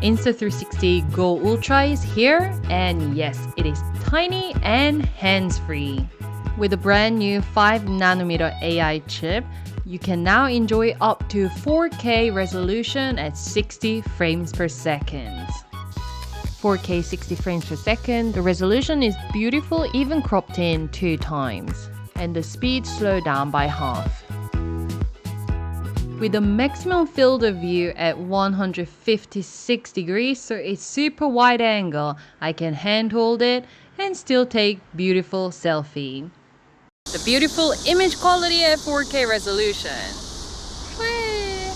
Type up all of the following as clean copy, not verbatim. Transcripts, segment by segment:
Insta360 Go Ultra is here, and yes, it is tiny and hands-free. With a brand new 5nm AI chip, you can now enjoy up to 4K resolution at 60 frames per second. 4K 60 frames per second, the resolution is beautiful, even cropped in 2 times, and the speed slowed down by half. With the maximum field of view at 156 degrees, so it's super wide angle, I can handhold it and still take beautiful selfie. The beautiful image quality at 4K resolution. Whee!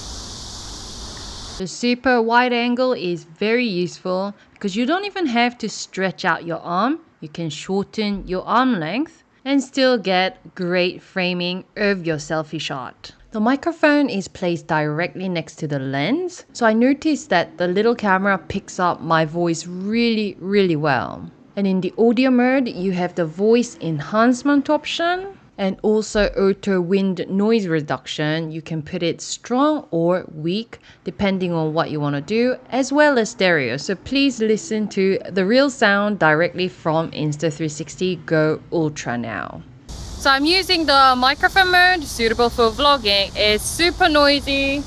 The super wide angle is very useful because you don't even have to stretch out your arm. You can shorten your arm length and still get great framing of your selfie shot. The microphone is placed directly next to the lens, so I noticed that the little camera picks up my voice really well. And in the audio mode, you have the voice enhancement option and also auto wind noise reduction. You can put it strong or weak depending on what you want to do, as well as stereo. So please listen to the real sound directly from Insta360 Go Ultra now. So I'm using the microphone mode, suitable for vlogging. It's super noisy.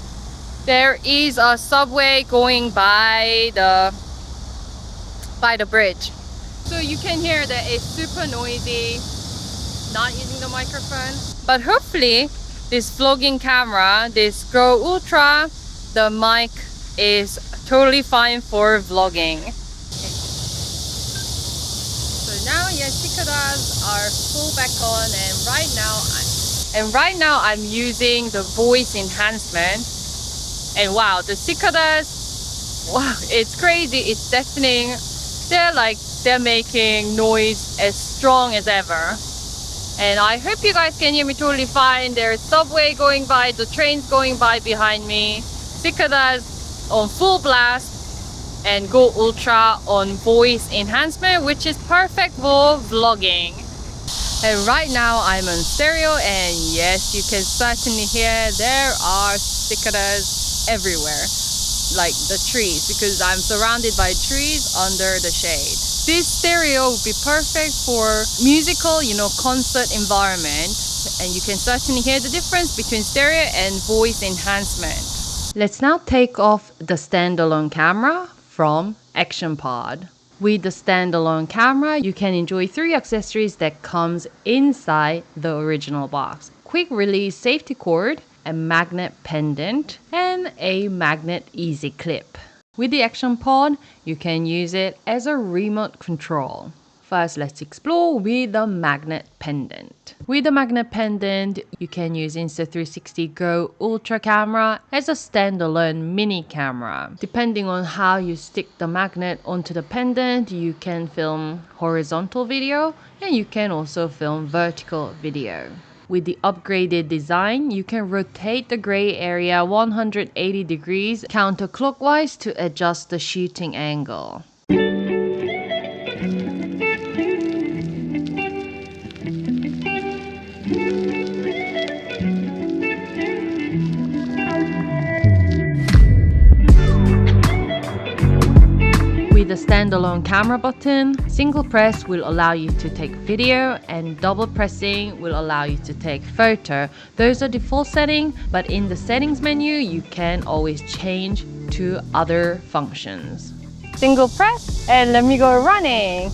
There is a subway going by the bridge. So you can hear that it's super noisy, not using the microphone. But hopefully this vlogging camera, this Go Ultra, the mic is totally fine for vlogging. So now, yes, cicadas are full back on, and right now I'm using the voice enhancement. And wow, the cicadas, wow, it's crazy, it's deafening. They're making noise as strong as ever. And I hope you guys can hear me totally fine. There's subway going by, the train's going by behind me, cicadas on full blast, and Go Ultra on voice enhancement, which is perfect for vlogging. And right now I'm on stereo, and yes, you can certainly hear there are cicadas everywhere, like the trees, because I'm surrounded by trees under the shade. This stereo would be perfect for musical, concert environment, and you can certainly hear the difference between stereo and voice enhancement. Let's now take off the standalone camera from Action Pod. With the standalone camera, you can enjoy 3 accessories that comes inside the original box: quick release safety cord, a magnet pendant, and a magnet easy clip. With the Action Pod, you can use it as a remote control. First, let's explore with the magnet pendant. With the magnet pendant, you can use Insta360 Go Ultra camera as a standalone mini camera. Depending on how you stick the magnet onto the pendant, you can film horizontal video and you can also film vertical video. With the upgraded design, you can rotate the gray area 180 degrees counterclockwise to adjust the shooting angle. With the standalone camera button, single press will allow you to take video and double pressing will allow you to take photo. Those are default settings, but in the settings menu, you can always change to other functions. Single press and let me go running.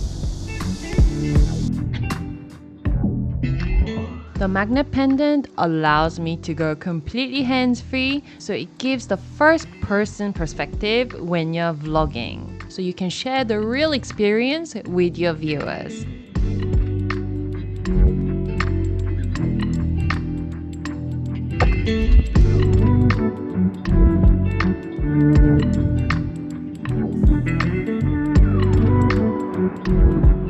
The magnet pendant allows me to go completely hands-free, so it gives the first-person perspective when you're vlogging. So you can share the real experience with your viewers.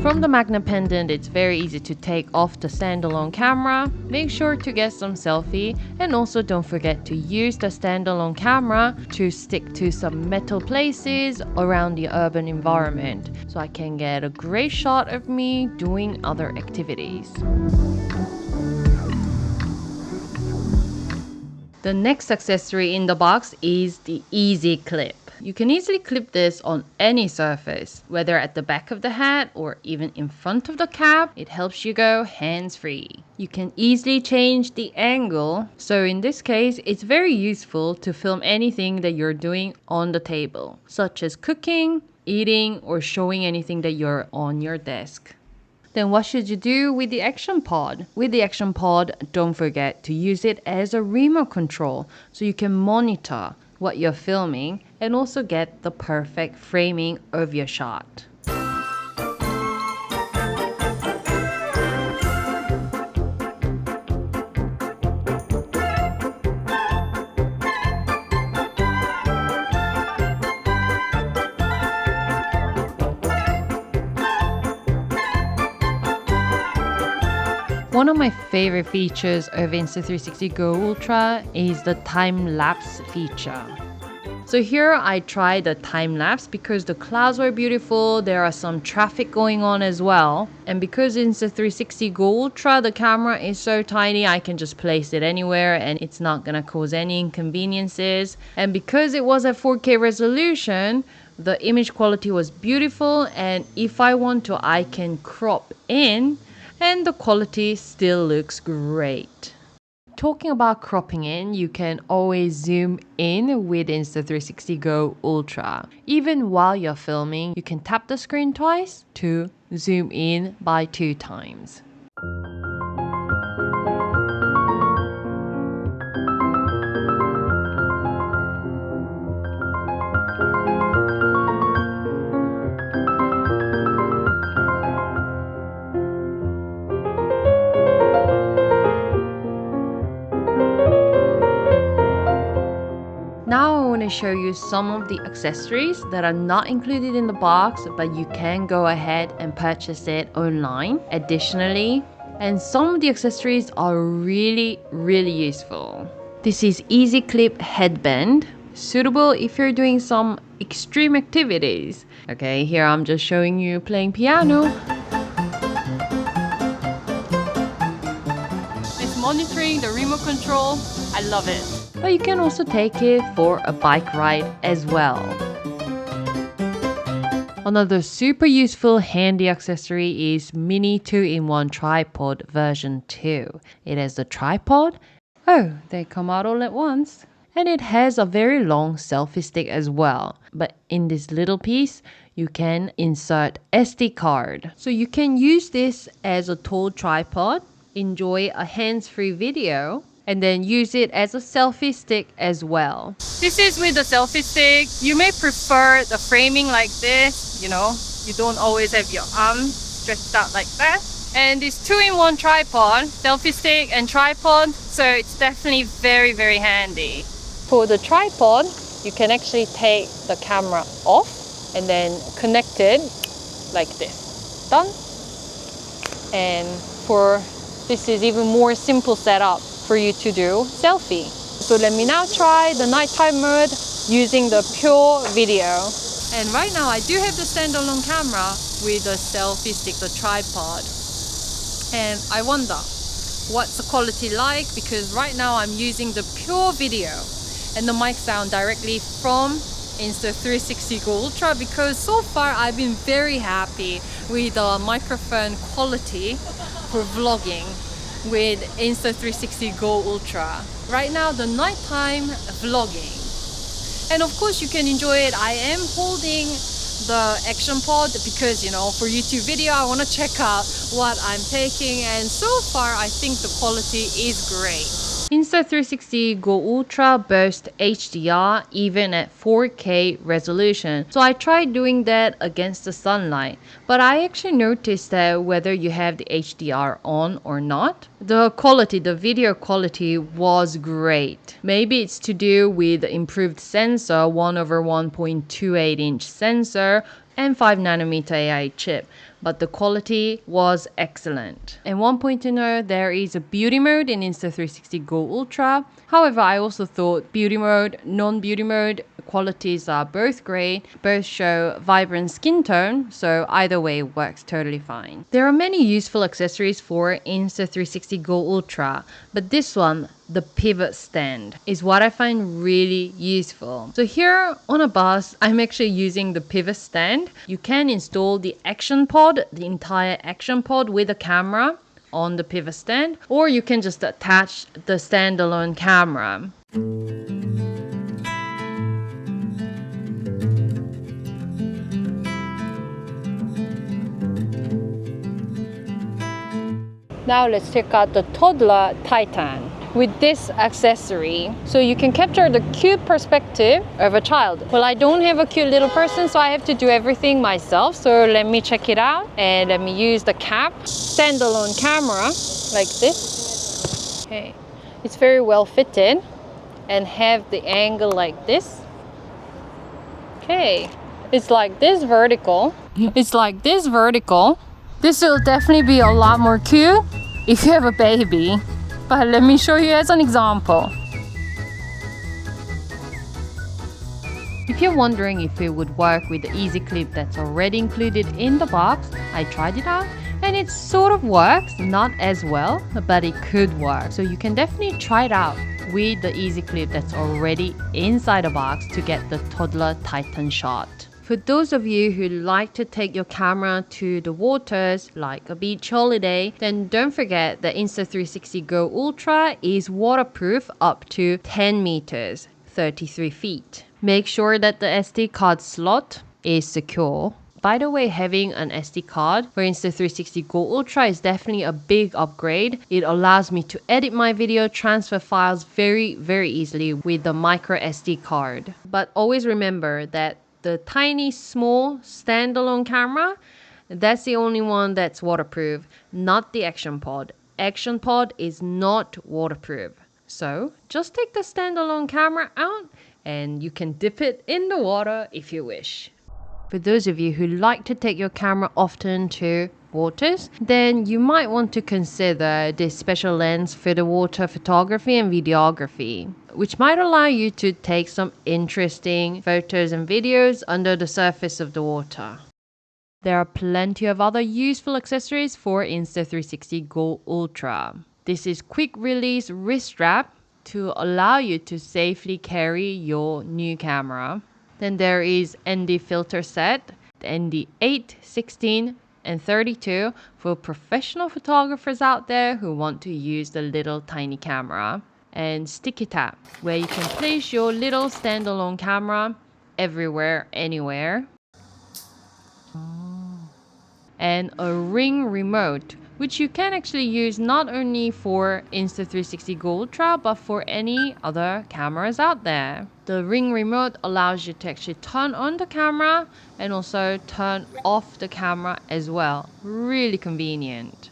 From the magnet pendant, it's very easy to take off the standalone camera. Make sure to get some selfie, and also don't forget to use the standalone camera to stick to some metal places around the urban environment, so I can get a great shot of me doing other activities. The next accessory in the box is the Easy Clip. You can easily clip this on any surface, whether at the back of the hat or even in front of the cap. It helps you go hands-free. You can easily change the angle, so in this case, it's very useful to film anything that you're doing on the table, such as cooking, eating, or showing anything that you're on your desk. Then what should you do with the action pod? With the action pod, don't forget to use it as a remote control so you can monitor what you're filming and also get the perfect framing of your shot. One of my favorite features of Insta360 Go Ultra is the time-lapse feature. So here I tried the time-lapse because the clouds were beautiful, there are some traffic going on as well. And because Insta360 Go Ultra, the camera is so tiny, I can just place it anywhere and it's not gonna cause any inconveniences. And because it was at 4K resolution, the image quality was beautiful, and if I want to, I can crop in and the quality still looks great. Talking about cropping in, you can always zoom in with Insta360 Go Ultra. Even while you're filming, you can tap the screen twice to zoom in by 2 times. Now I want to show you some of the accessories that are not included in the box, but you can go ahead and purchase it online additionally. And some of the accessories are really useful. This is Easy Clip headband, suitable if you're doing some extreme activities. Okay, here I'm just showing you playing piano. It's monitoring the remote control. I love it. But you can also take it for a bike ride as well. Another super useful handy accessory is Mini 2-in-1 Tripod version 2. It has the tripod. Oh, they come out all at once. And it has a very long selfie stick as well. But in this little piece, you can insert SD card. So you can use this as a tall tripod, enjoy a hands-free video, and then use it as a selfie stick as well. This is with the selfie stick. You may prefer the framing like this, you know, you don't always have your arm stretched out like that. And this 2-in-1 tripod, selfie stick and tripod, so it's definitely very handy. For the tripod, you can actually take the camera off and then connect it like this. Done. And for this is even more simple setup for you to do selfie. So let me now try the nighttime mode using the pure video. And right now I do have the standalone camera with the selfie stick, the tripod. And I wonder what's the quality like, because right now I'm using the pure video and the mic sound directly from Insta360 Go Ultra, because so far I've been very happy with the microphone quality for vlogging with Insta360 Go Ultra. Right now, the nighttime vlogging. And of course, you can enjoy it. I am holding the action pod because, you know, for YouTube video, I want to check out what I'm taking. And so far, I think the quality is great. Insta360 Go Ultra boasts HDR even at 4K resolution. So I tried doing that against the sunlight. But I actually noticed that whether you have the HDR on or not, the quality, the video quality was great. Maybe it's to do with the improved sensor, 1/1.28-inch sensor, and 5nm AI chip, but the quality was excellent. And one point to know, there is a beauty mode in Insta360 Go Ultra. However, I also thought beauty mode, non-beauty mode qualities are both great, both show vibrant skin tone, so either way works totally fine. There are many useful accessories for Insta360 Go Ultra, but this one, the pivot stand is what I find really useful. So here on a bus, I'm actually using the pivot stand. You can install the action pod, the entire action pod with a camera on the pivot stand, or you can just attach the standalone camera. Now let's check out the Toddler Titan with this accessory. So you can capture the cute perspective of a child. Well, I don't have a cute little person, so I have to do everything myself. So let me check it out and let me use the cap standalone camera like this. Okay, it's very well fitted and have the angle like this. Okay, it's like this vertical. It's like this vertical. This will definitely be a lot more cute if you have a baby. But let me show you as an example. If you're wondering if it would work with the easy clip that's already included in the box, I tried it out and it sort of works, not as well, but it could work. So you can definitely try it out with the easy clip that's already inside the box to get the Toddler Titan shot. For those of you who like to take your camera to the waters like a beach holiday, then don't forget the Insta360 Go Ultra is waterproof up to 10 meters, 33 feet. Make sure that the SD card slot is secure. By the way, having an SD card for Insta360 Go Ultra is definitely a big upgrade. It allows me to edit my video, transfer files very easily with the micro SD card. But always remember that the tiny small standalone camera, that's the only one that's waterproof, not the action pod. Action pod is not waterproof. So just take the standalone camera out and you can dip it in the water if you wish. For those of you who like to take your camera often to waters, then you might want to consider this special lens for the water photography and videography, which might allow you to take some interesting photos and videos under the surface of the water. There are plenty of other useful accessories for Insta360 Go Ultra. This is quick release wrist strap to allow you to safely carry your new camera. Then there is ND filter set, the ND 8, 16, and 32 for professional photographers out there who want to use the little tiny camera. And sticky tap, where you can place your little standalone camera everywhere, anywhere. And a ring remote, which you can actually use not only for Insta360 Go Ultra, but for any other cameras out there. The ring remote allows you to actually turn on the camera and also turn off the camera as well. Really convenient.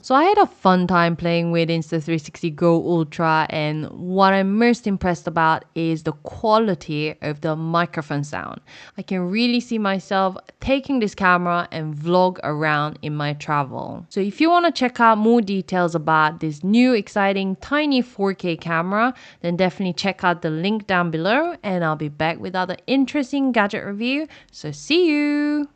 So I had a fun time playing with Insta360 Go Ultra, and what I'm most impressed about is the quality of the microphone sound. I can really see myself taking this camera and vlog around in my travel. So if you want to check out more details about this new exciting tiny 4K camera, then definitely check out the link down below, and I'll be back with other interesting gadget review. So see you!